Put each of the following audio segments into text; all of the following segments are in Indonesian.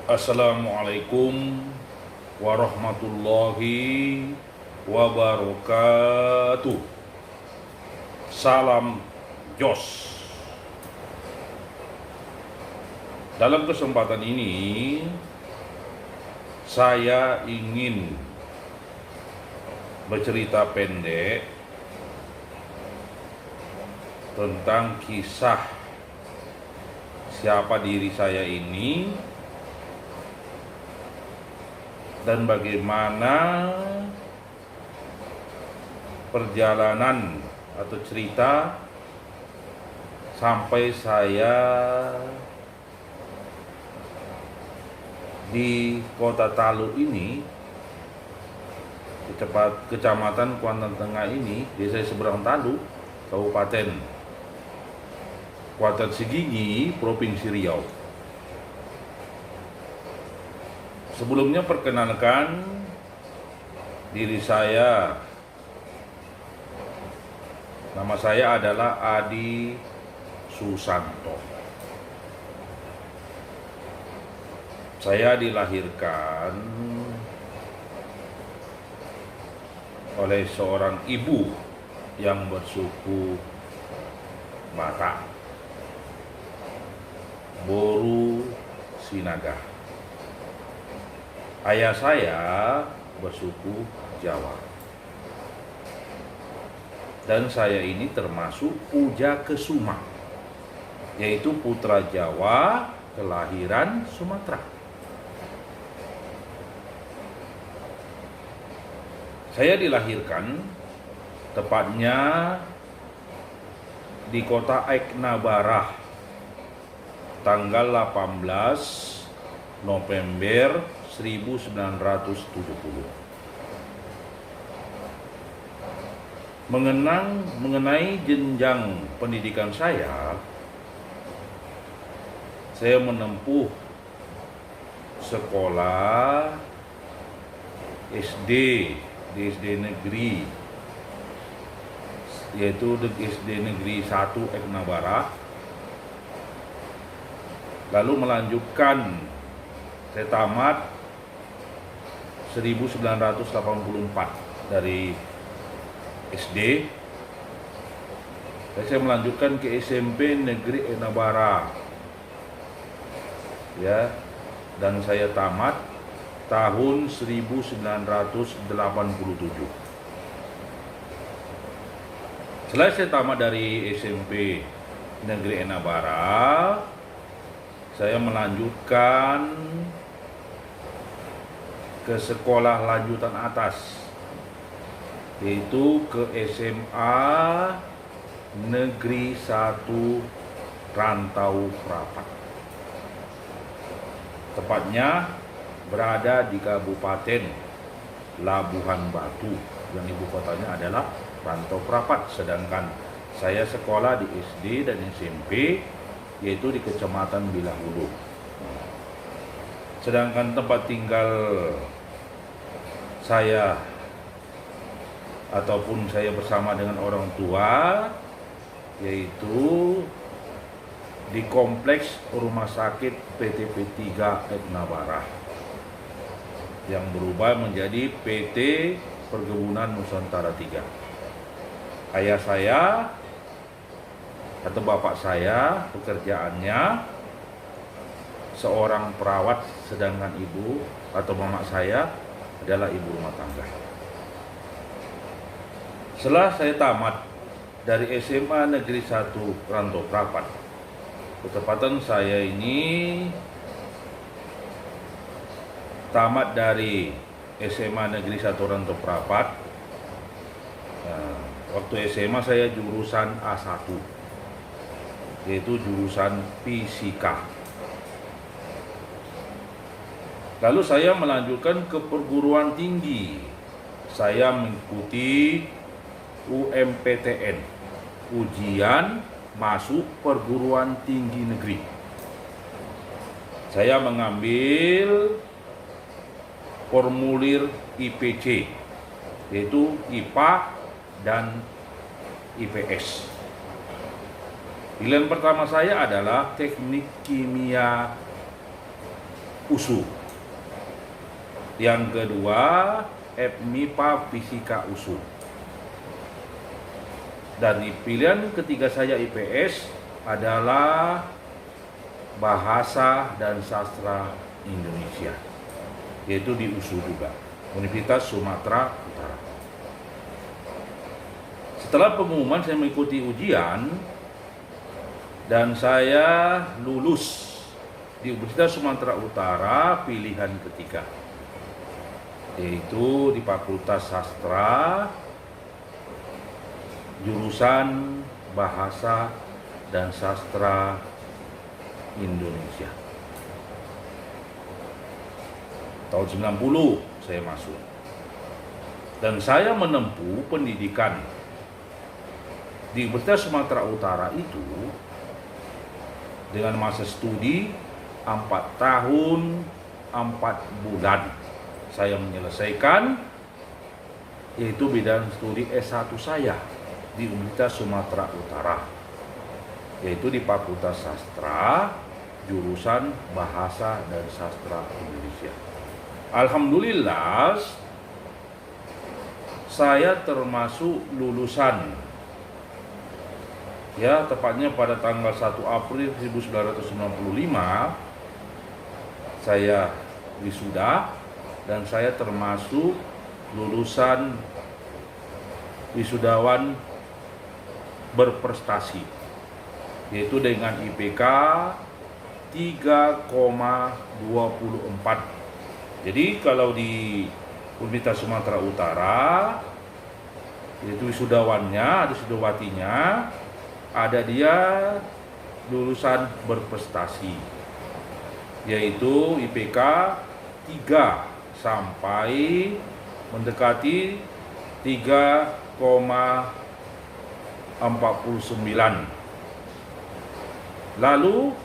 Assalamualaikum warahmatullahi wabarakatuh. Salam Jos. Dalam kesempatan ini saya ingin bercerita pendek tentang kisah siapa diri saya ini dan bagaimana perjalanan atau cerita sampai saya di Kota Talu ini, Kecamatan Kuantan Tengah ini, desa seberang Talu, Kabupaten Kuantan Sigigi, Provinsi Riau. Sebelumnya perkenalkan diri saya. Nama saya adalah Adi Susanto. Saya dilahirkan oleh seorang ibu yang bersuku Batak, Boru Sinaga. Ayah saya bersuku Jawa. Dan saya ini termasuk Puja Kesuma, yaitu putra Jawa kelahiran Sumatera. Saya dilahirkan tepatnya di kota Aiknabarah tanggal 18 November 1970. Mengenai jenjang pendidikan saya menempuh sekolah SD di SD negeri, yaitu di SD negeri 1 Aiknabarah. Lalu melanjutkan, saya tamat 1984 dari SD. Saya melanjutkan ke SMP Negeri Aiknabarah, ya, dan saya tamat tahun 1987. Setelah saya tamat dari SMP Negeri Aiknabarah, saya melanjutkan ke sekolah lanjutan atas, yaitu ke SMA Negeri 1 Rantau Prapat. Tepatnya berada di Kabupaten Labuhan Batu, yang ibu kotanya adalah Rantau Prapat. Sedangkan saya sekolah di SD dan SMP yaitu di Kecamatan Bilahulu. Sedangkan tempat tinggal saya ataupun saya bersama dengan orang tua yaitu di kompleks rumah sakit PTP 3 Aiknabarah yang berubah menjadi PT Perkebunan Nusantara 3. Ayah saya atau bapak saya pekerjaannya seorang perawat, sedangkan ibu atau mama saya adalah ibu rumah tangga. Setelah saya tamat dari SMA Negeri 1 Rantau Prapat, ketepatan saya ini tamat dari SMA Negeri 1 Rantau Prapat. Waktu SMA saya jurusan A1, yaitu jurusan fisika. Lalu saya melanjutkan ke perguruan tinggi. Saya mengikuti UMPTN, ujian masuk perguruan tinggi negeri. Saya mengambil formulir IPC, yaitu IPA dan IPS. Pilihan pertama saya adalah teknik kimia USU. Yang kedua, MIPA Fisika USU. Dan pilihan ketiga saya IPS adalah Bahasa dan Sastra Indonesia, yaitu di USU juga, Universitas Sumatera Utara. Setelah pengumuman saya mengikuti ujian dan saya lulus di Universitas Sumatera Utara pilihan ketiga, yaitu di Fakultas Sastra, jurusan Bahasa dan Sastra Indonesia. Tahun 90 saya masuk. Dan saya menempuh pendidikan di Universitas Sumatera Utara itu dengan masa studi 4 tahun 4 bulan. Saya menyelesaikan yaitu bidang studi S1 saya di Universitas Sumatera Utara, yaitu di Fakultas Sastra, jurusan Bahasa dan Sastra Indonesia. Alhamdulillah, saya termasuk lulusan, ya tepatnya pada tanggal 1 April 1995 saya wisuda, dan saya termasuk lulusan wisudawan berprestasi, yaitu dengan IPK 3,24. Jadi kalau di Universitas Sumatera Utara itu wisudawannya, ada wisudawannya, ada dia lulusan berprestasi, yaitu IPK 3 sampai mendekati 3,49. Lalu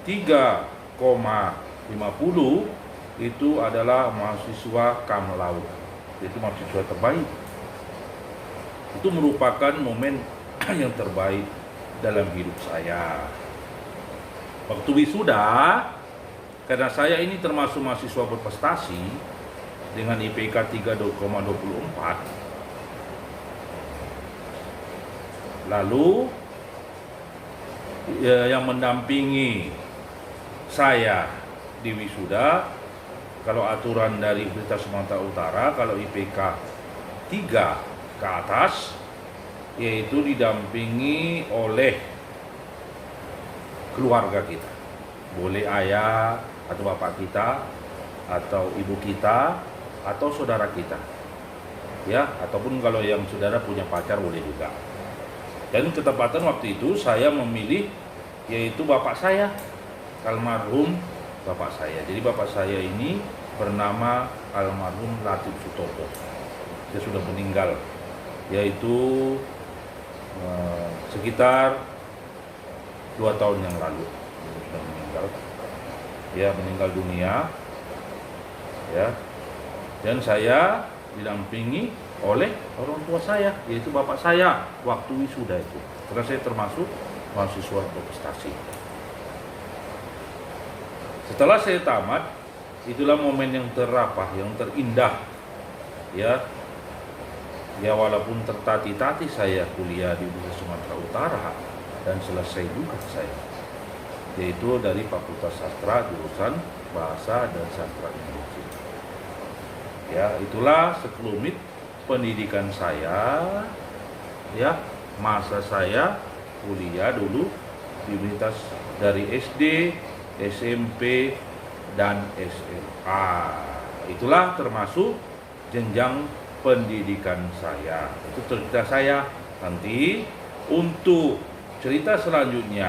3,50 itu adalah mahasiswa cum laude, itu mahasiswa terbaik. Itu merupakan momen yang terbaik dalam hidup saya. Waktu wisuda, karena saya ini termasuk mahasiswa berprestasi dengan IPK 3,24, lalu yang mendampingi saya di wisuda, kalau aturan dari Universitas Sumatera Utara, kalau IPK 3 ke atas, yaitu didampingi oleh keluarga kita, boleh ayah atau bapak kita, atau ibu kita, atau saudara kita, ya, ataupun kalau yang saudara punya pacar boleh juga. Dan ketepatan waktu itu saya memilih yaitu bapak saya, almarhum bapak saya. Jadi bapak saya ini bernama almarhum Latif Sutopo. Dia sudah meninggal, yaitu sekitar 2 tahun yang lalu sudah meninggal. Ya, meninggal dunia. Ya. Dan saya didampingi oleh orang tua saya, yaitu bapak saya waktu wisuda itu. Karena saya termasuk mahasiswa berprestasi. Setelah saya tamat, itulah momen yang yang terindah, ya. Ya, walaupun tertati-tati saya kuliah di Universitas Sumatera Utara dan selesai juga saya, yaitu dari Fakultas Sastra, jurusan Bahasa dan Sastra Indonesia. Ya, itulah sekelumit pendidikan saya, ya, masa saya kuliah dulu di universitas dari SD, SMP, dan SMA. Itulah termasuk jenjang pendidikan saya. Itu cerita saya. Nanti untuk cerita selanjutnya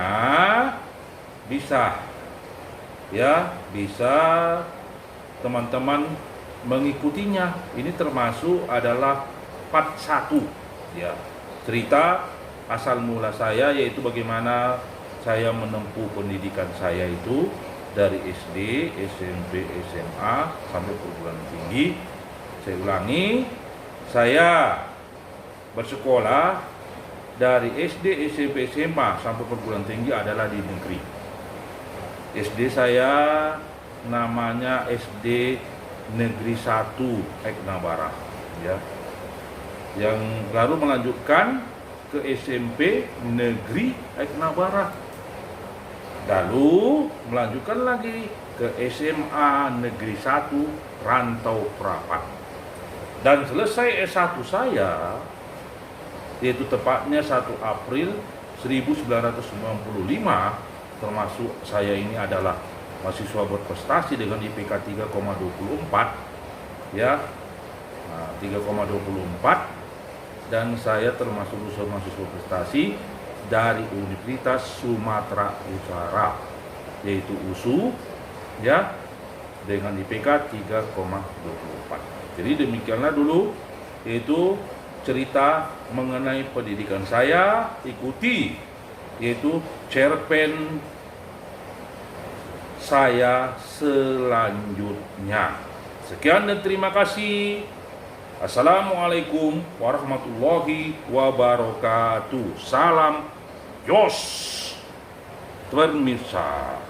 bisa teman-teman mengikutinya. Ini termasuk adalah part 1, ya. Cerita asal mula saya, yaitu bagaimana saya menempuh pendidikan saya itu dari SD, SMP, SMA sampai perguruan tinggi. Saya ulangi, saya bersekolah dari SD, SMP, SMA sampai perguruan tinggi adalah di negeri. SD saya namanya SD Negeri 1 Eknabara, ya. Yang baru melanjutkan ke SMP Negeri Eknabara. Lalu melanjutkan lagi ke SMA Negeri 1 Rantau Prapat. Dan selesai S1 saya, yaitu tepatnya 1 April 1995, termasuk saya ini adalah mahasiswa berprestasi dengan IPK 3,24, ya, 3,24, dan saya termasuk lulusan mahasiswa prestasi dari Universitas Sumatera Utara, yaitu USU, ya, dengan IPK 3,24. Jadi demikianlah dulu yaitu cerita mengenai pendidikan saya. Ikuti yaitu cerpen saya selanjutnya. Sekian dan terima kasih. Assalamualaikum warahmatullahi wabarakatuh. Salam Jos pemirsa.